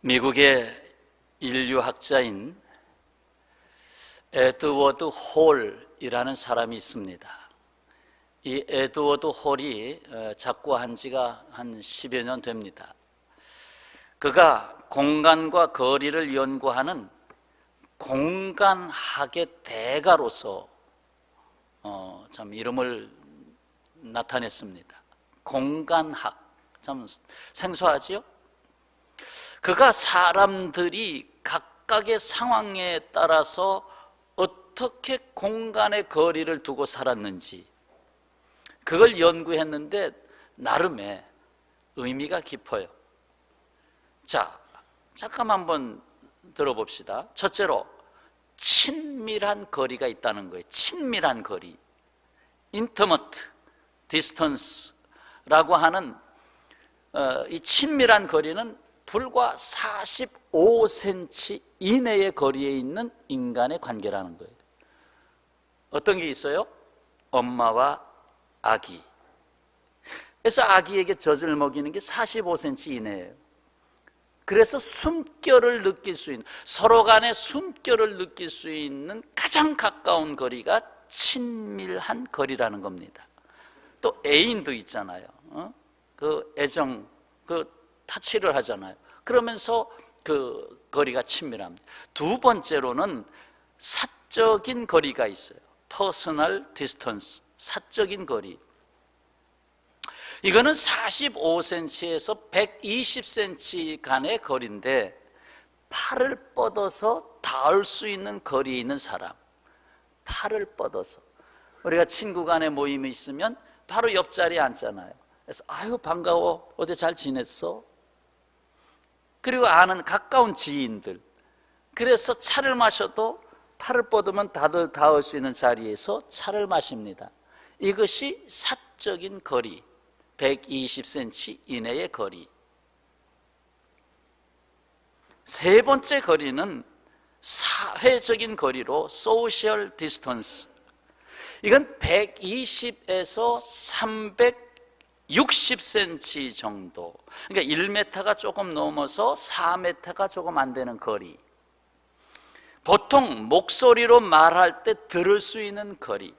미국의 인류학자인 에드워드 홀이라는 사람이 있습니다. 이 에드워드 홀이 작고한 지가 한 10여 년 됩니다. 그가 공간과 거리를 연구하는 공간학의 대가로서 참 이름을 나타냈습니다. 공간학, 참 생소하지요? 그가 사람들이 각각의 상황에 따라서 어떻게 공간의 거리를 두고 살았는지 그걸 연구했는데 나름의 의미가 깊어요. 자, 잠깐 한번 들어봅시다. 첫째로 친밀한 거리가 있다는 거예요. 친밀한 거리, intimate distance라고 하는 이 친밀한 거리는 불과 45cm 이내의 거리에 있는 인간의 관계라는 거예요. 어떤 게 있어요? 엄마와 아기. 그래서 아기에게 젖을 먹이는 게 45cm 이내예요. 그래서 숨결을 느낄 수 있는, 서로 간의 숨결을 느낄 수 있는 가장 가까운 거리가 친밀한 거리라는 겁니다. 또 애인도 있잖아요. 그 애정, 그 타치를 하잖아요. 그러면서 그 거리가 친밀합니다. 두 번째로는 사적인 거리가 있어요. Personal distance, 사적인 거리. 이거는 45cm에서 120cm 간의 거리인데 팔을 뻗어서 닿을 수 있는 거리에 있는 사람, 팔을 뻗어서. 우리가 친구 간의 모임이 있으면 바로 옆자리에 앉잖아요. 그래서 아유 반가워, 어제 잘 지냈어? 그리고 아는 가까운 지인들, 그래서 차를 마셔도 팔을 뻗으면 다들 닿을 수 있는 자리에서 차를 마십니다. 이것이 사적인 거리, 120cm 이내의 거리. 세 번째 거리는 사회적인 거리로 social distance. 이건 120에서 360cm 정도, 그러니까 1m가 조금 넘어서 4m가 조금 안 되는 거리. 보통 목소리로 말할 때 들을 수 있는 거리.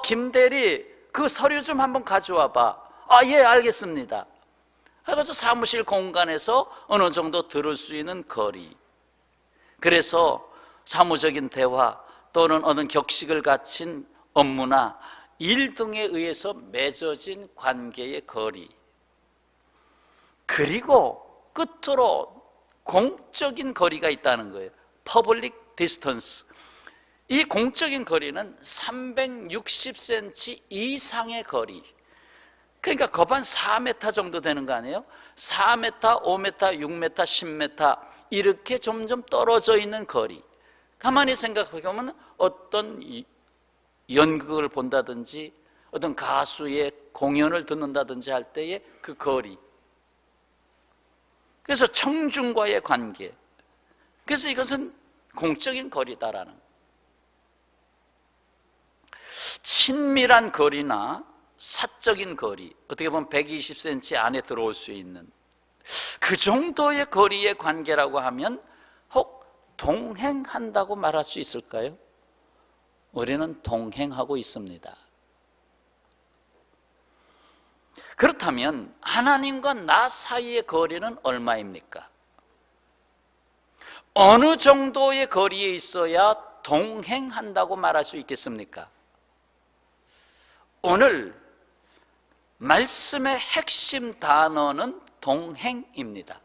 김대리 그 서류 좀 한번 가져와 봐. 예, 알겠습니다. 그래서 사무실 공간에서 어느 정도 들을 수 있는 거리. 그래서 사무적인 대화 또는 어느 격식을 갖춘 업무나 일 등에 의해서 맺어진 관계의 거리. 그리고 끝으로 공적인 거리가 있다는 거예요. Public distance. 이 공적인 거리는 360cm 이상의 거리. 그러니까 거반 4m 정도 되는 거 아니에요? 4m, 5m, 6m, 10m 이렇게 점점 떨어져 있는 거리. 가만히 생각해 보면 어떤 연극을 본다든지 어떤 가수의 공연을 듣는다든지 할 때의 그 거리. 그래서 청중과의 관계. 그래서 이것은 공적인 거리다라는. 친밀한 거리나 사적인 거리, 어떻게 보면 120cm 안에 들어올 수 있는 그 정도의 거리의 관계라고 하면 혹 동행한다고 말할 수 있을까요? 우리는 동행하고 있습니다. 그렇다면 하나님과 나 사이의 거리는 얼마입니까? 어느 정도의 거리에 있어야 동행한다고 말할 수 있겠습니까? 오늘 말씀의 핵심 단어는 동행입니다.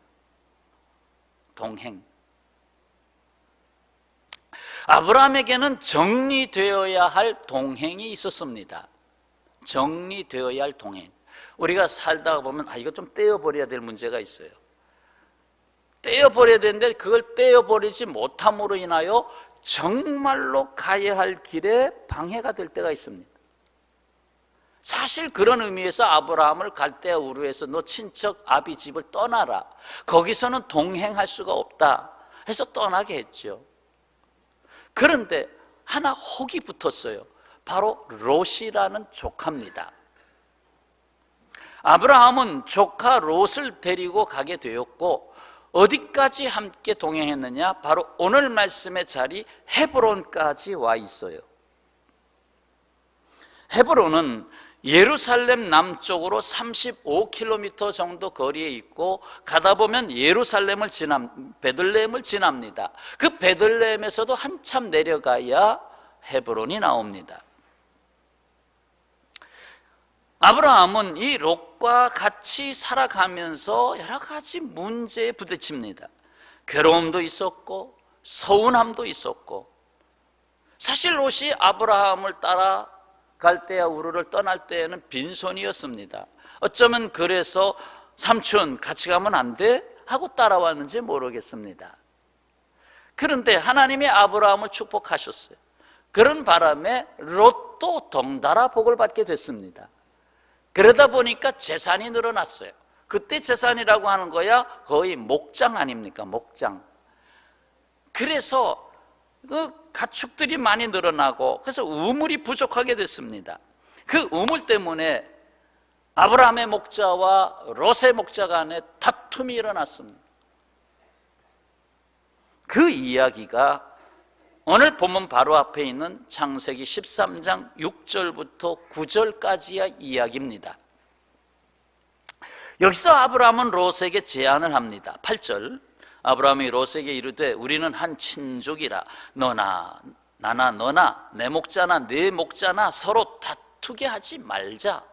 동행. 아브라함에게는 정리되어야 할 동행이 있었습니다. 정리되어야 할 동행. 우리가 살다가 보면 이거 좀 떼어버려야 될 문제가 있어요. 떼어버려야 되는데 그걸 떼어버리지 못함으로 인하여 정말로 가야 할 길에 방해가 될 때가 있습니다. 사실 그런 의미에서 아브라함을 갈대아 우르에서 너 친척 아비 집을 떠나라, 거기서는 동행할 수가 없다 해서 떠나게 했죠. 그런데 하나 혹이 붙었어요. 바로 롯이라는 조카입니다. 아브라함은 조카 롯을 데리고 가게 되었고 어디까지 함께 동행했느냐? 바로 오늘 말씀의 자리 헤브론까지 와 있어요. 헤브론은 예루살렘 남쪽으로 35km 정도 거리에 있고, 가다 보면 베들레헴을 지납니다. 그 베들레헴에서도 한참 내려가야 헤브론이 나옵니다. 아브라함은 이 롯과 같이 살아가면서 여러 가지 문제에 부딪힙니다. 괴로움도 있었고 서운함도 있었고, 사실 롯이 아브라함을 따라 갈대아 우르를 떠날 때에는 빈손이었습니다. 어쩌면 그래서 삼촌 같이 가면 안 돼? 하고 따라왔는지 모르겠습니다. 그런데 하나님이 아브라함을 축복하셨어요. 그런 바람에 롯도 덩달아 복을 받게 됐습니다. 그러다 보니까 재산이 늘어났어요. 그때 재산이라고 하는 거야 거의 목장 아닙니까? 목장. 그래서 그 가축들이 많이 늘어나고, 그래서 우물이 부족하게 됐습니다. 그 우물 때문에 아브라함의 목자와 롯의 목자 간에 다툼이 일어났습니다. 그 이야기가 오늘 본문 바로 앞에 있는 창세기 13장 6절부터 9절까지의 이야기입니다. 여기서 아브라함은 롯에게 제안을 합니다. 8절, 아브라함이 롯에게 이르되 우리는 한 친족이라 너나 나나 너나 내 목자나 네 목자나 서로 다투게 하지 말자.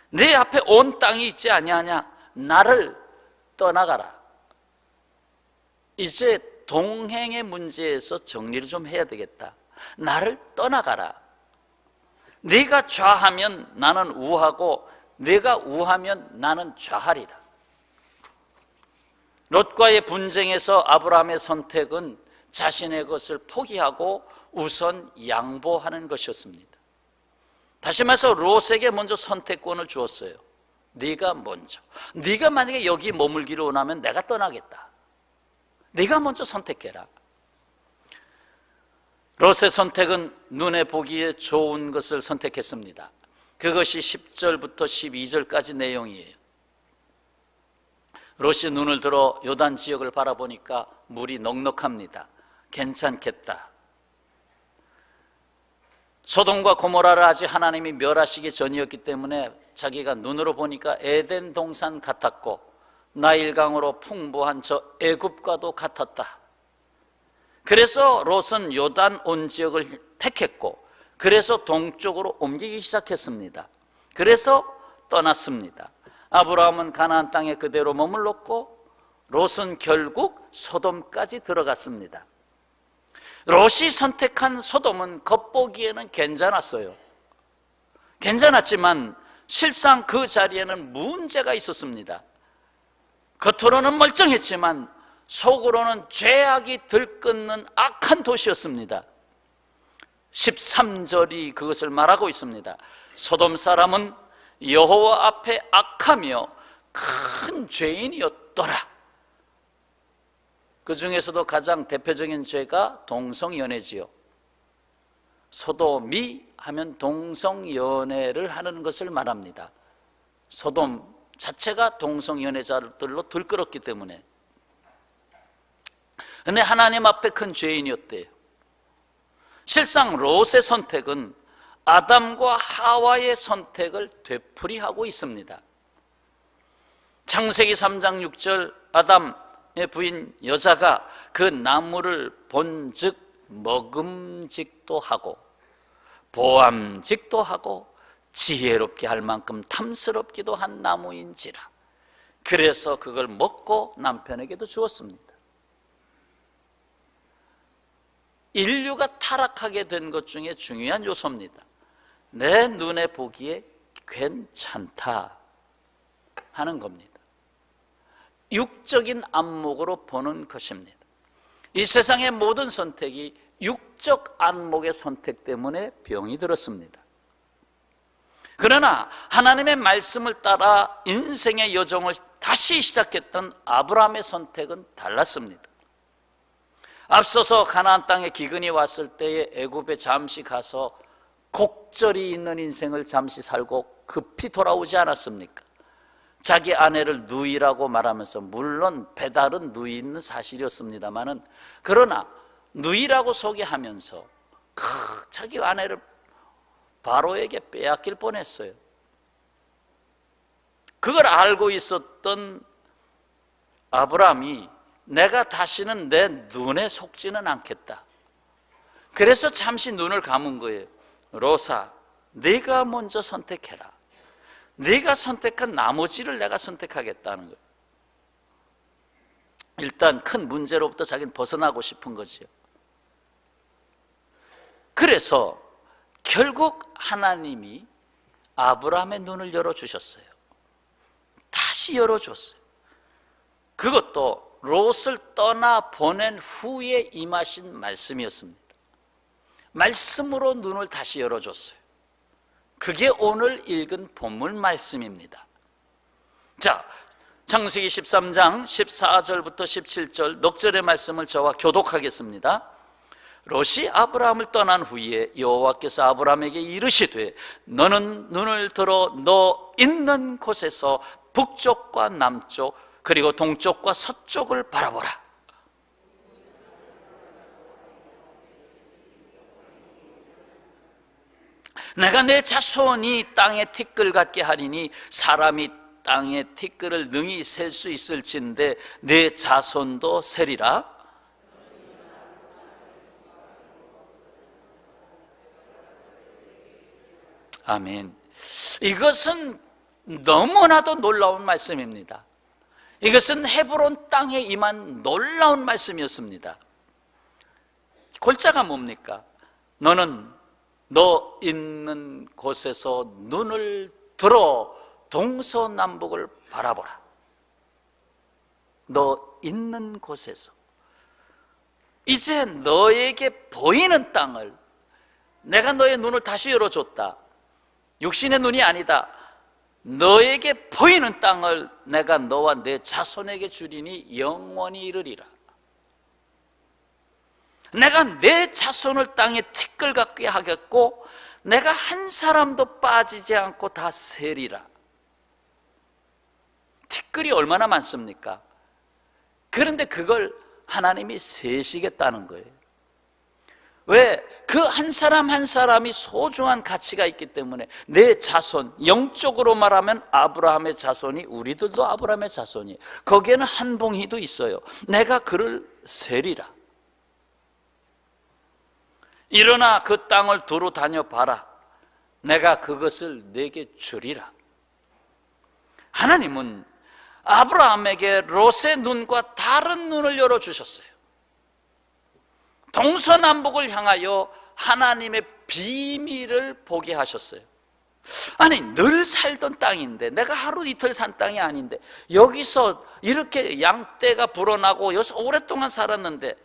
내 앞에 온 땅이 있지 아니하냐? 나를 떠나가라. 이제 동행의 문제에서 정리를 좀 해야 되겠다. 나를 떠나가라. 네가 좌하면 나는 우하고 네가 우하면 나는 좌하리라. 롯과의 분쟁에서 아브라함의 선택은 자신의 것을 포기하고 우선 양보하는 것이었습니다. 다시 말해서 롯에게 먼저 선택권을 주었어요. 네가 먼저. 네가 만약에 여기 머물기를 원하면 내가 떠나겠다. 네가 먼저 선택해라. 롯의 선택은 눈에 보기에 좋은 것을 선택했습니다. 그것이 10절부터 12절까지 내용이에요. 롯이 눈을 들어 요단 지역을 바라보니까 물이 넉넉합니다. 괜찮겠다. 소돔과 고모라를 아직 하나님이 멸하시기 전이었기 때문에 자기가 눈으로 보니까 에덴 동산 같았고, 나일강으로 풍부한 저 애굽과도 같았다. 그래서 롯은 요단 온 지역을 택했고, 그래서 동쪽으로 옮기기 시작했습니다. 그래서 떠났습니다. 아브라함은 가나안 땅에 그대로 머물렀고, 롯은 결국 소돔까지 들어갔습니다. 롯이 선택한 소돔은 겉보기에는 괜찮았어요. 괜찮았지만 실상 그 자리에는 문제가 있었습니다. 겉으로는 멀쩡했지만 속으로는 죄악이 들끓는 악한 도시였습니다. 13절이 그것을 말하고 있습니다. 소돔 사람은 여호와 앞에 악하며 큰 죄인이었더라. 그 중에서도 가장 대표적인 죄가 동성연애지요. 소돔이 하면 동성연애를 하는 것을 말합니다. 소돔 자체가 동성연애자들로 들끓었기 때문에. 그런데 하나님 앞에 큰 죄인이었대요. 실상 롯의 선택은 아담과 하와의 선택을 되풀이하고 있습니다. 창세기 3장 6절, 아담의 부인 여자가 그 나무를 본즉 먹음직도 하고 보암직도 하고 지혜롭게 할 만큼 탐스럽기도 한 나무인지라. 그래서 그걸 먹고 남편에게도 주었습니다. 인류가 타락하게 된 것 중에 중요한 요소입니다. 내 눈에 보기에 괜찮다 하는 겁니다. 육적인 안목으로 보는 것입니다. 이 세상의 모든 선택이 육적 안목의 선택 때문에 병이 들었습니다. 그러나 하나님의 말씀을 따라 인생의 여정을 다시 시작했던 아브라함의 선택은 달랐습니다. 앞서서 가나안 땅에 기근이 왔을 때에 애굽에 잠시 가서 곡절이 있는 인생을 잠시 살고 급히 돌아오지 않았습니까? 자기 아내를 누이라고 말하면서, 물론 배달은 누이는 사실이었습니다마는, 그러나 누이라고 소개하면서 자기 아내를 바로에게 빼앗길 뻔했어요. 그걸 알고 있었던 아브라함이 내가 다시는 내 눈에 속지는 않겠다. 그래서 잠시 눈을 감은 거예요. 로사, 네가 먼저 선택해라. 네가 선택한 나머지를 내가 선택하겠다는 거예요. 일단 큰 문제로부터 자기는 벗어나고 싶은 거지요. 그래서 결국 하나님이 아브라함의 눈을 열어주셨어요. 다시 열어줬어요. 그것도 롯을 떠나 보낸 후에 임하신 말씀이었습니다. 말씀으로 눈을 다시 열어줬어요. 그게 오늘 읽은 본문 말씀입니다. 자, 창세기 13장 14절부터 17절 넉절의 말씀을 저와 교독하겠습니다. 롯이 아브라함을 떠난 후에 여호와께서 아브라함에게 이르시되 너는 눈을 들어 너 있는 곳에서 북쪽과 남쪽 그리고 동쪽과 서쪽을 바라보라. 내가 내 자손이 땅에 티끌 같게 하리니 사람이 땅에 티끌을 능히 셀 수 있을진데 내 자손도 세리라. 아멘. 이것은 너무나도 놀라운 말씀입니다. 이것은 헤브론 땅에 임한 놀라운 말씀이었습니다. 골자가 뭡니까? 너는 너 있는 곳에서 눈을 들어 동서남북을 바라보라. 너 있는 곳에서 이제 너에게 보이는 땅을 내가 너의 눈을 다시 열어줬다. 육신의 눈이 아니다. 너에게 보이는 땅을 내가 너와 내 자손에게 주리니 영원히 이르리라. 내가 내 자손을 땅에 티끌 같게 하겠고 내가 한 사람도 빠지지 않고 다 세리라. 티끌이 얼마나 많습니까? 그런데 그걸 하나님이 세시겠다는 거예요. 왜? 그 한 사람 한 사람이 소중한 가치가 있기 때문에 내 자손, 영적으로 말하면 아브라함의 자손이 우리들도 아브라함의 자손이에요. 거기에는 한 봉이도 있어요. 내가 그를 세리라. 일어나 그 땅을 두루 다녀봐라. 내가 그것을 내게 주리라. 하나님은 아브라함에게 롯의 눈과 다른 눈을 열어주셨어요. 동서남북을 향하여 하나님의 비밀을 보게 하셨어요. 아니, 늘 살던 땅인데, 내가 하루 이틀 산 땅이 아닌데 여기서 이렇게 양떼가 불어나고 여기서 오랫동안 살았는데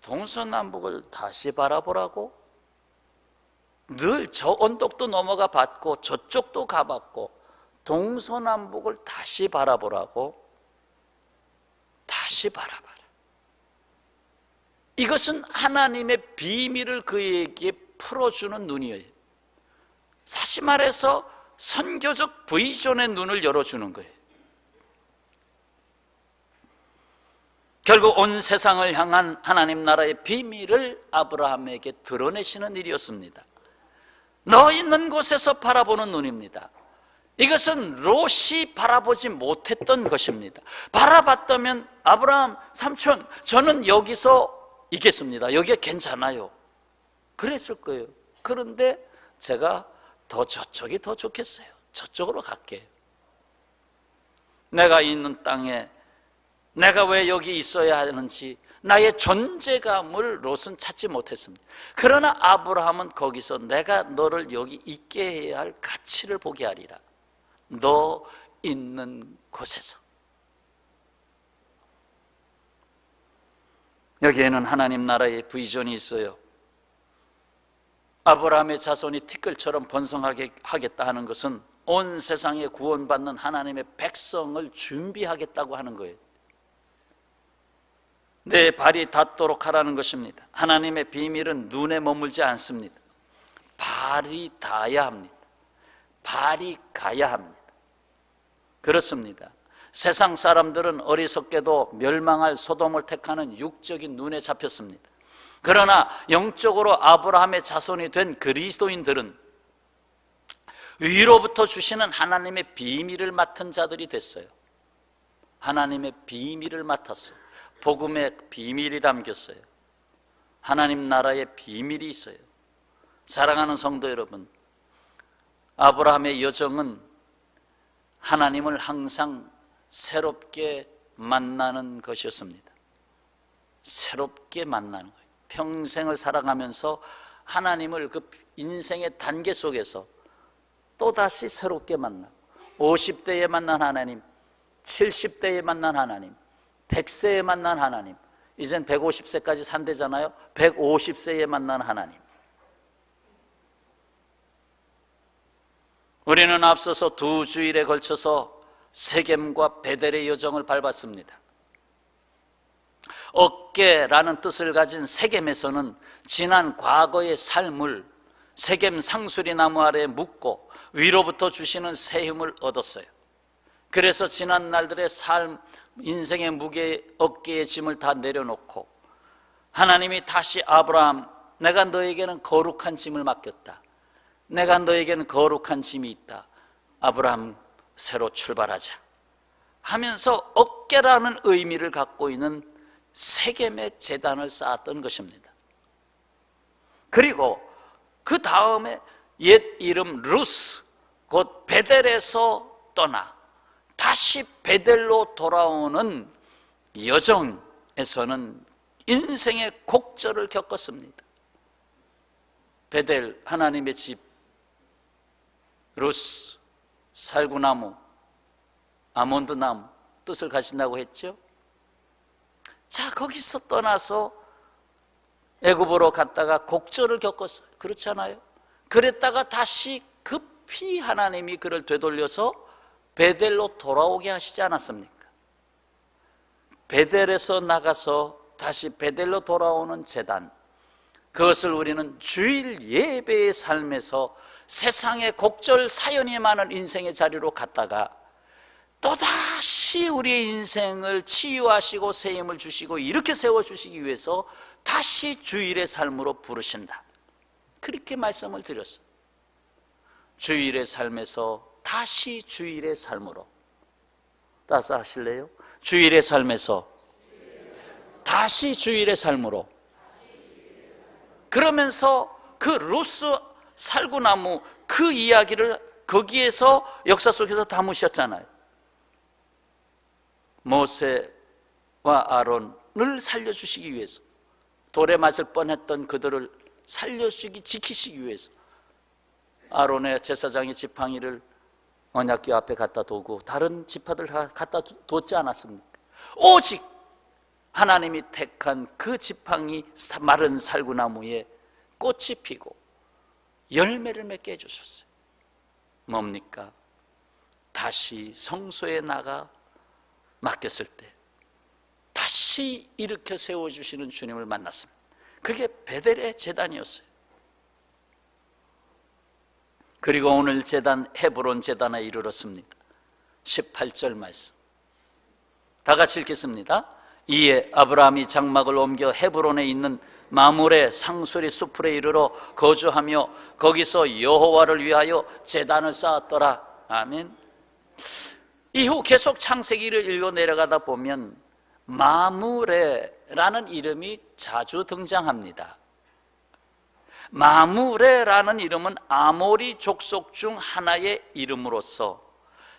동서남북을 다시 바라보라고? 늘 저 언덕도 넘어가 봤고 저쪽도 가봤고 동서남북을 다시 바라보라고? 다시 바라봐라. 이것은 하나님의 비밀을 그에게 풀어주는 눈이에요. 사실 말해서 선교적 비전의 눈을 열어주는 거예요. 결국 온 세상을 향한 하나님 나라의 비밀을 아브라함에게 드러내시는 일이었습니다. 너 있는 곳에서 바라보는 눈입니다. 이것은 롯이 바라보지 못했던 것입니다. 바라봤다면 아브라함 삼촌, 저는 여기서 있겠습니다. 여기가 괜찮아요. 그랬을 거예요. 그런데 제가 저쪽이 더 좋겠어요. 저쪽으로 갈게요. 내가 있는 땅에 내가 왜 여기 있어야 하는지 나의 존재감을 롯은 찾지 못했습니다. 그러나 아브라함은 거기서 내가 너를 여기 있게 해야 할 가치를 보게 하리라. 너 있는 곳에서. 여기에는 하나님 나라의 비전이 있어요. 아브라함의 자손이 티끌처럼 번성하게 하겠다 하는 것은 온 세상에 구원받는 하나님의 백성을 준비하겠다고 하는 거예요. 내 발이 닿도록 하라는 것입니다. 하나님의 비밀은 눈에 머물지 않습니다. 발이 닿아야 합니다. 발이 가야 합니다. 그렇습니다. 세상 사람들은 어리석게도 멸망할 소돔을 택하는 육적인 눈에 잡혔습니다. 그러나 영적으로 아브라함의 자손이 된 그리스도인들은 위로부터 주시는 하나님의 비밀을 맡은 자들이 됐어요. 하나님의 비밀을 맡았어요. 복음의 비밀이 담겼어요. 하나님 나라의 비밀이 있어요. 사랑하는 성도 여러분, 아브라함의 여정은 하나님을 항상 새롭게 만나는 것이었습니다. 새롭게 만나는 거예요. 평생을 살아가면서 하나님을 그 인생의 단계 속에서 또다시 새롭게 만나고, 50대에 만난 하나님, 70대에 만난 하나님, 100세에 만난 하나님, 이젠 150세까지 산대잖아요. 150세에 만난 하나님. 우리는 앞서서 2주일에 걸쳐서 세겜과 베델의 여정을 밟았습니다. 어깨라는 뜻을 가진 세겜에서는 지난 과거의 삶을 세겜 상수리 나무 아래에 묻고 위로부터 주시는 새 힘을 얻었어요. 그래서 지난 날들의 삶, 인생의 무게, 어깨의 짐을 다 내려놓고 하나님이 다시 아브라함, 내가 너에게는 거룩한 짐을 맡겼다. 내가 너에게는 거룩한 짐이 있다. 아브라함, 새로 출발하자 하면서 어깨라는 의미를 갖고 있는 세겜의 제단을 쌓았던 것입니다. 그리고 그 다음에 옛 이름 루스, 곧 베델에서 떠나 다시 베델로 돌아오는 여정에서는 인생의 곡절을 겪었습니다. 베델, 하나님의 집, 루스, 살구나무, 아몬드나무, 뜻을 가진다고 했죠. 자, 거기서 떠나서 애굽으로 갔다가 곡절을 겪었어요. 그렇지 않아요? 그랬다가 다시 급히 하나님이 그를 되돌려서 베델로 돌아오게 하시지 않았습니까? 베델에서 나가서 다시 베델로 돌아오는 제단, 그것을 우리는 주일 예배의 삶에서 세상의 곡절 사연이 많은 인생의 자리로 갔다가 또다시 우리의 인생을 치유하시고 새 힘을 주시고 이렇게 세워주시기 위해서 다시 주일의 삶으로 부르신다. 그렇게 말씀을 드렸어요. 주일의 삶에서 다시 주일의 삶으로. 따서 하실래요? 주일의 삶에서 다시 주일의 삶으로. 그러면서 그 루스 살구나무 그 이야기를 거기에서 역사 속에서 담으셨잖아요. 모세와 아론을 살려주시기 위해서, 돌에 맞을 뻔했던 그들을 살려주시기, 지키시기 위해서 아론의 제사장의 지팡이를 언약궤 앞에 갖다 두고 다른 지파들 다 갖다 뒀지 않았습니까? 오직 하나님이 택한 그 지팡이 마른 살구나무에 꽃이 피고 열매를 맺게 해주셨어요. 뭡니까? 다시 성소에 나가 맡겼을 때 다시 일으켜 세워주시는 주님을 만났습니다. 그게 베델의 제단이었어요. 그리고 오늘 제단, 헤브론 제단에 이르렀습니다. 18절 말씀 다 같이 읽겠습니다. 이에 아브라함이 장막을 옮겨 헤브론에 있는 마므레 상수리 숲에 이르러 거주하며 거기서 여호와를 위하여 제단을 쌓았더라. 아멘. 이후 계속 창세기를 읽어 내려가다 보면 마므레라는 이름이 자주 등장합니다. 마므레라는 이름은 아모리 족속 중 하나의 이름으로서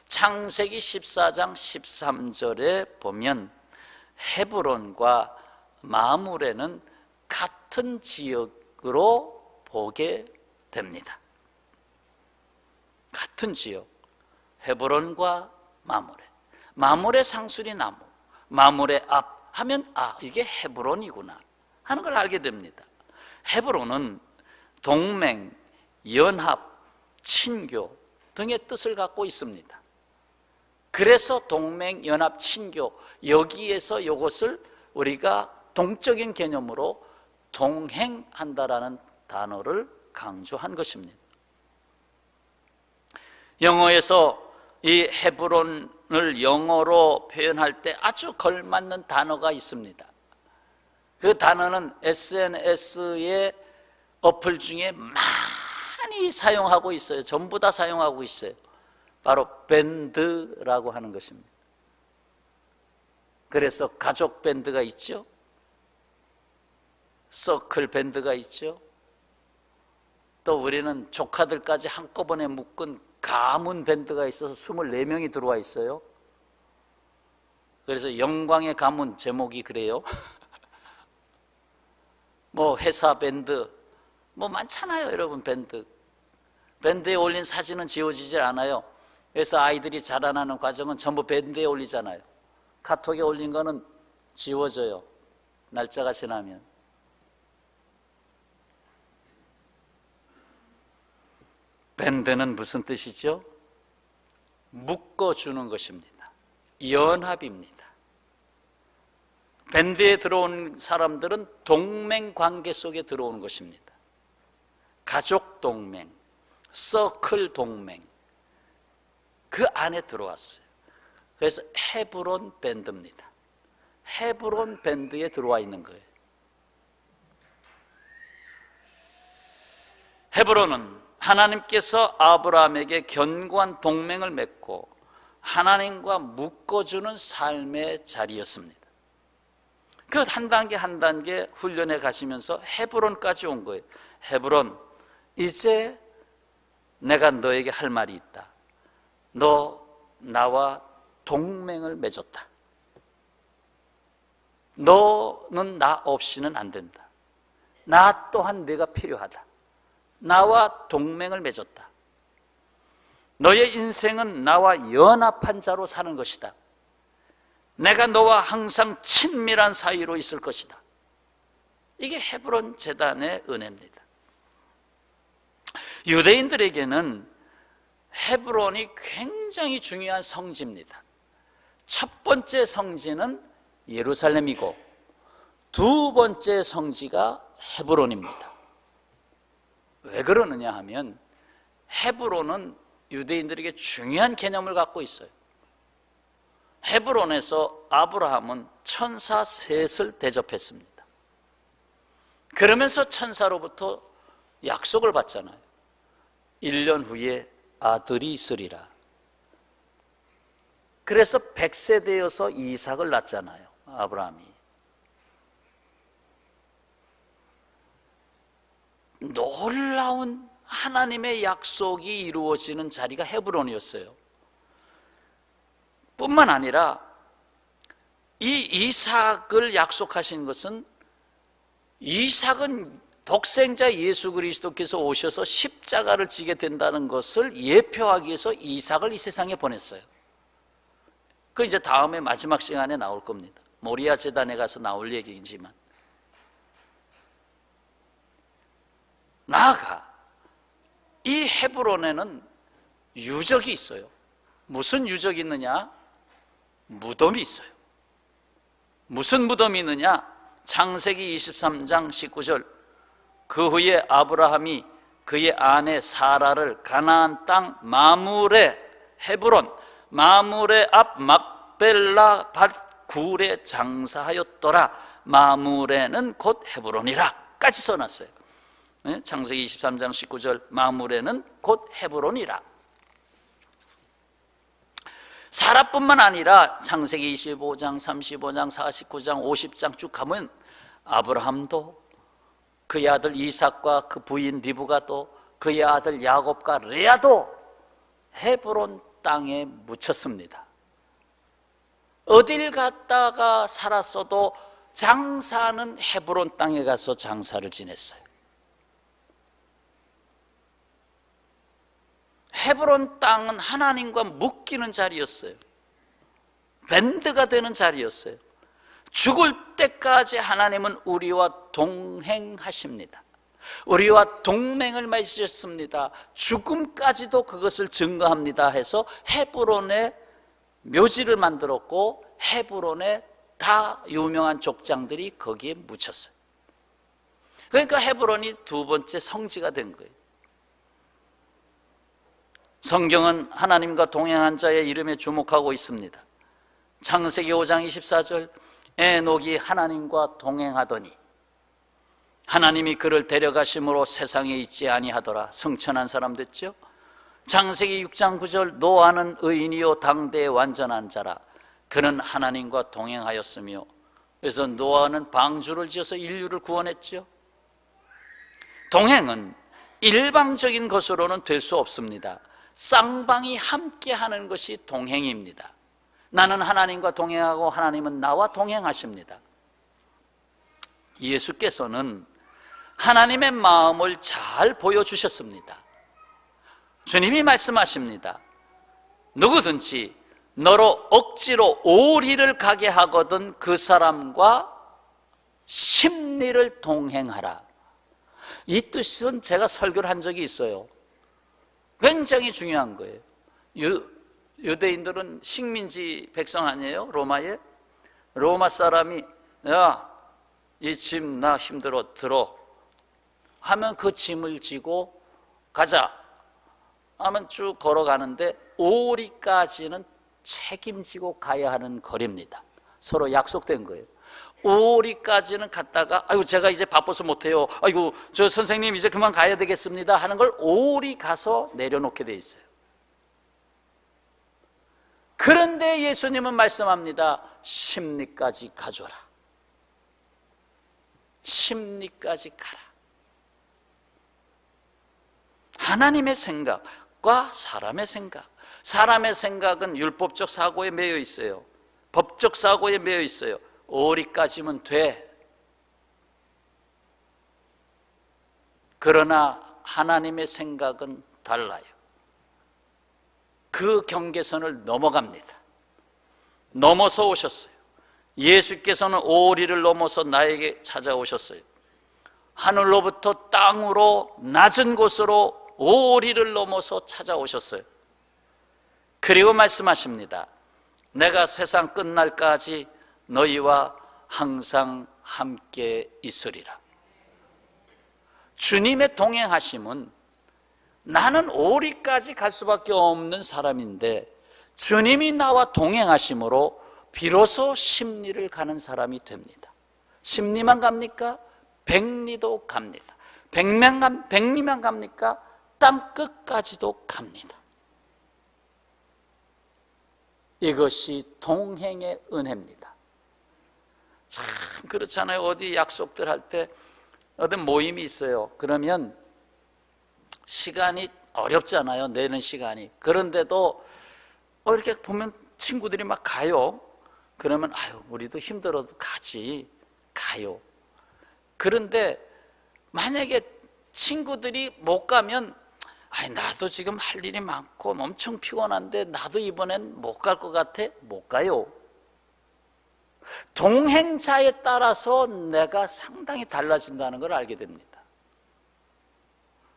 창세기 14장 13절에 보면 헤브론과 마므레는 같은 지역으로 보게 됩니다. 같은 지역, 헤브론과 마므레. 마므레 상수리 나무, 마므레 앞 하면 이게 헤브론이구나 하는 걸 알게 됩니다. 헤브론은 동맹, 연합, 친교 등의 뜻을 갖고 있습니다. 그래서 동맹, 연합, 친교, 여기에서 이것을 우리가 동적인 개념으로 동행한다라는 단어를 강조한 것입니다. 영어에서 이 헤브론 헤브론을 영어로 표현할 때 아주 걸맞는 단어가 있습니다. 그 단어는 SNS의 어플 중에 많이 사용하고 있어요. 전부 다 사용하고 있어요. 바로 밴드라고 하는 것입니다. 그래서 가족 밴드가 있죠. 서클 밴드가 있죠. 또 우리는 조카들까지 한꺼번에 묶은 가문 밴드가 있어서 24명이 들어와 있어요. 그래서 영광의 가문 제목이 그래요. 뭐 회사 밴드 뭐 많잖아요, 여러분. 밴드에 올린 사진은 지워지질 않아요. 그래서 아이들이 자라나는 과정은 전부 밴드에 올리잖아요. 카톡에 올린 거는 지워져요, 날짜가 지나면. 밴드는 무슨 뜻이죠? 묶어주는 것입니다. 연합입니다. 밴드에 들어온 사람들은 동맹 관계 속에 들어오는 것입니다. 가족 동맹, 서클 동맹, 그 안에 들어왔어요. 그래서 헤브론 밴드입니다. 헤브론 밴드에 들어와 있는 거예요. 헤브론은 하나님께서 아브라함에게 견고한 동맹을 맺고 하나님과 묶어주는 삶의 자리였습니다. 그 한 단계 한 단계 훈련해 가시면서 헤브론까지 온 거예요. 헤브론, 이제 내가 너에게 할 말이 있다. 너 나와 동맹을 맺었다. 너는 나 없이는 안 된다. 나 또한 네가 필요하다. 나와 동맹을 맺었다. 너의 인생은 나와 연합한 자로 사는 것이다. 내가 너와 항상 친밀한 사이로 있을 것이다. 이게 헤브론 제단의 은혜입니다. 유대인들에게는 헤브론이 굉장히 중요한 성지입니다. 첫 번째 성지는 예루살렘이고 두 번째 성지가 헤브론입니다. 왜 그러느냐 하면 헤브론은 유대인들에게 중요한 개념을 갖고 있어요. 헤브론에서 아브라함은 천사 셋을 대접했습니다. 그러면서 천사로부터 약속을 받잖아요. 1년 후에 아들이 있으리라. 그래서 100세 되어서 이삭을 낳잖아요, 아브라함이. 놀라운 하나님의 약속이 이루어지는 자리가 헤브론이었어요. 뿐만 아니라 이 이삭을 약속하신 것은, 이삭은 독생자 예수 그리스도께서 오셔서 십자가를 지게 된다는 것을 예표하기 위해서 이삭을 이 세상에 보냈어요. 그 이제 다음에 마지막 시간에 나올 겁니다. 모리아 제단에 가서 나올 얘기이지만, 나아가 이 헤브론에는 유적이 있어요. 무슨 유적이 있느냐? 무덤이 있어요. 무슨 무덤이 있느냐? 창세기 23장 19절, 그 후에 아브라함이 그의 아내 사라를 가나안 땅 마므레, 헤브론 마므레 앞 막벨라 밭 굴에 장사하였더라. 마므레는 곧 헤브론이라 까지 써놨어요. 창세기 23장 19절, 마므레는 곧 헤브론이라. 사라뿐만 아니라 창세기 25장, 35장, 49장, 50장 쭉 가면 아브라함도, 그의 아들 이삭과 그 부인 리브가도, 그의 아들 야곱과 레아도 헤브론 땅에 묻혔습니다. 어딜 갔다가 살았어도 장사는 헤브론 땅에 가서 장사를 지냈어요. 헤브론 땅은 하나님과 묶이는 자리였어요. 밴드가 되는 자리였어요. 죽을 때까지 하나님은 우리와 동행하십니다. 우리와 동맹을 맺으셨습니다. 죽음까지도 그것을 증거합니다 해서 헤브론에 묘지를 만들었고, 헤브론에 다 유명한 족장들이 거기에 묻혔어요. 그러니까 헤브론이 두 번째 성지가 된 거예요. 성경은 하나님과 동행한 자의 이름에 주목하고 있습니다. 창세기 5장 24절, 에녹이 하나님과 동행하더니 하나님이 그를 데려가심으로 세상에 있지 아니하더라. 성천한 사람 됐죠. 창세기 6장 9절, 노아는 의인이요 당대의 완전한 자라. 그는 하나님과 동행하였으며. 그래서 노아는 방주를 지어서 인류를 구원했죠. 동행은 일방적인 것으로는 될 수 없습니다. 쌍방이 함께 하는 것이 동행입니다. 나는 하나님과 동행하고 하나님은 나와 동행하십니다. 예수께서는 하나님의 마음을 잘 보여주셨습니다. 주님이 말씀하십니다. 누구든지 너로 억지로 오리를 가게 하거든 그 사람과 십리를 동행하라. 이 뜻은 제가 설교를 한 적이 있어요. 굉장히 중요한 거예요. 유대인들은 식민지 백성 아니에요? 로마에? 로마 사람이 야, 이 짐 나 힘들어 들어 하면 그 짐을 지고 가자 하면 쭉 걸어가는데 오리까지는 책임지고 가야 하는 거리입니다. 서로 약속된 거예요. 오리까지는 갔다가 아이고 제가 이제 바빠서 못해요, 아이고 저 선생님 이제 그만 가야 되겠습니다 하는 걸 오리 가서 내려놓게 돼 있어요. 그런데 예수님은 말씀합니다. 십리까지 가줘라. 십리까지 가라. 하나님의 생각과 사람의 생각, 사람의 생각은 율법적 사고에 매여 있어요. 법적 사고에 매여 있어요. 오리까지면 돼. 그러나 하나님의 생각은 달라요. 그 경계선을 넘어갑니다. 넘어서 오셨어요. 예수께서는 오리를 넘어서 나에게 찾아오셨어요. 하늘로부터 땅으로 낮은 곳으로 오리를 넘어서 찾아오셨어요. 그리고 말씀하십니다. 내가 세상 끝날까지 너희와 항상 함께 있으리라. 주님의 동행하심은 나는 오리까지 갈 수밖에 없는 사람인데 주님이 나와 동행하심으로 비로소 십리를 가는 사람이 됩니다. 십리만 갑니까? 백리도 갑니다. 백리만 갑니까? 땅 끝까지도 갑니다. 이것이 동행의 은혜입니다. 참 그렇잖아요. 어디 약속들 할 때 어떤 모임이 있어요. 그러면 시간이 어렵잖아요. 내는 시간이. 그런데도 이렇게 보면 친구들이 막 가요. 그러면 아유 우리도 힘들어도 가요. 그런데 만약에 친구들이 못 가면 나도 지금 할 일이 많고 엄청 피곤한데 나도 이번엔 못 갈 것 같아. 못 가요. 동행자에 따라서 내가 상당히 달라진다는 걸 알게 됩니다.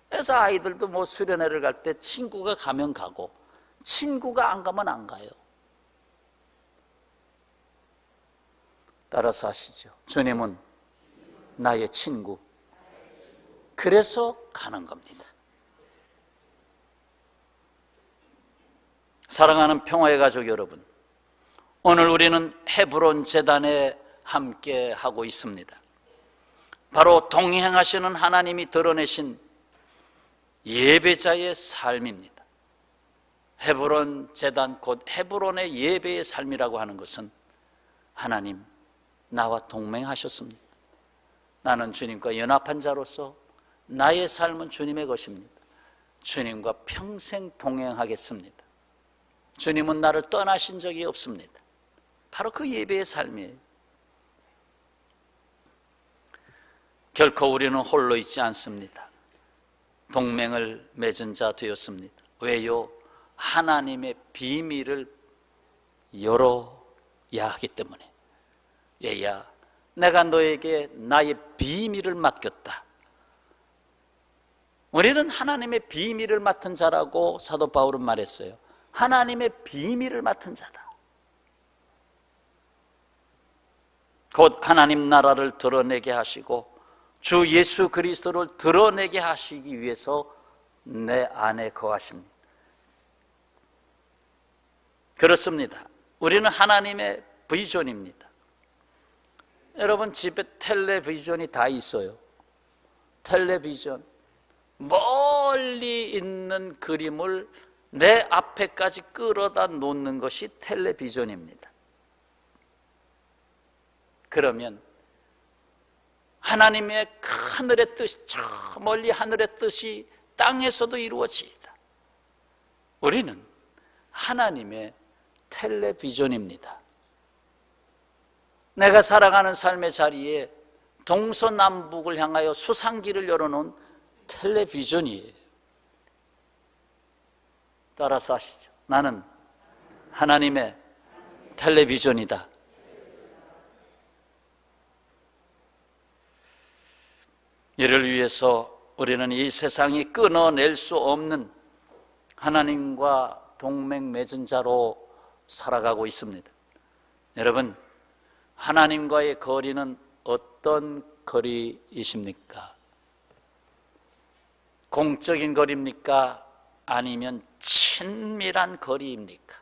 그래서 아이들도 뭐 수련회를 갈 때 친구가 가면 가고 친구가 안 가면 안 가요. 따라서 아시죠? 주님은 나의 친구. 그래서 가는 겁니다. 사랑하는 평화의 가족 여러분, 오늘 우리는 헤브론 제단에 함께 하고 있습니다. 바로 동행하시는 하나님이 드러내신 예배자의 삶입니다. 헤브론 제단, 곧 헤브론의 예배의 삶이라고 하는 것은 하나님 나와 동맹하셨습니다. 나는 주님과 연합한 자로서 나의 삶은 주님의 것입니다. 주님과 평생 동행하겠습니다. 주님은 나를 떠나신 적이 없습니다. 바로 그 예배의 삶이에요. 결코 우리는 홀로 있지 않습니다. 동맹을 맺은 자 되었습니다. 왜요? 하나님의 비밀을 열어야 하기 때문에. 얘야, 내가 너에게 나의 비밀을 맡겼다. 우리는 하나님의 비밀을 맡은 자라고 사도 바울은 말했어요. 하나님의 비밀을 맡은 자다. 곧 하나님 나라를 드러내게 하시고 주 예수 그리스도를 드러내게 하시기 위해서 내 안에 거하십니다. 그렇습니다. 우리는 하나님의 비전입니다. 여러분 집에 텔레비전이 다 있어요. 텔레비전, 멀리 있는 그림을 내 앞에까지 끌어다 놓는 것이 텔레비전입니다. 그러면 하나님의 하늘의 뜻이, 저 멀리 하늘의 뜻이 땅에서도 이루어지이다. 우리는 하나님의 텔레비전입니다. 내가 살아가는 삶의 자리에 동서남북을 향하여 수상기를 열어놓은 텔레비전이에요. 따라서 하시죠. 나는 하나님의 텔레비전이다. 이를 위해서 우리는 이 세상이 끊어낼 수 없는 하나님과 동맹 맺은 자로 살아가고 있습니다. 여러분, 하나님과의 거리는 어떤 거리이십니까? 공적인 거리입니까? 아니면 친밀한 거리입니까?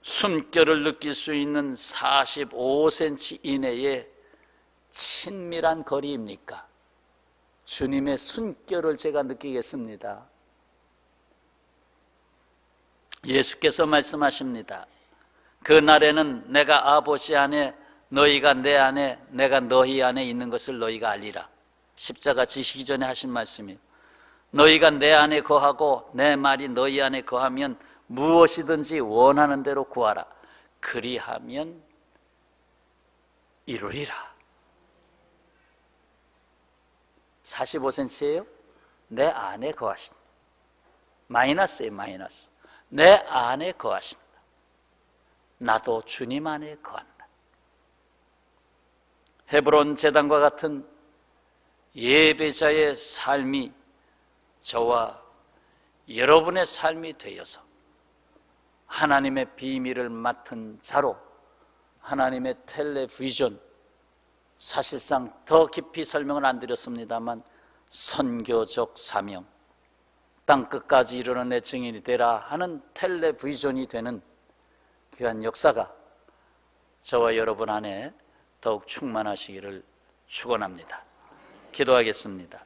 숨결을 느낄 수 있는 45cm 이내의 친밀한 거리입니까? 주님의 숨결을 제가 느끼겠습니다. 예수께서 말씀하십니다. 그날에는 내가 아버지 안에, 너희가 내 안에, 내가 너희 안에 있는 것을 너희가 알리라. 십자가 지시기 전에 하신 말씀이에요. 너희가 내 안에 거하고 내 말이 너희 안에 거하면 무엇이든지 원하는 대로 구하라. 그리하면 이루리라. 45cm예요? 내 안에 거하신다. 마이너스예요, 마이너스. 내 안에 거하신다. 나도 주님 안에 거한다. 헤브론 제단과 같은 예배자의 삶이 저와 여러분의 삶이 되어서 하나님의 비밀을 맡은 자로 하나님의 텔레비전, 사실상 더 깊이 설명을 안 드렸습니다만 선교적 사명, 땅끝까지 이르는 내 증인이 되라 하는 텔레비전이 되는 귀한 역사가 저와 여러분 안에 더욱 충만하시기를 축원합니다. 기도하겠습니다.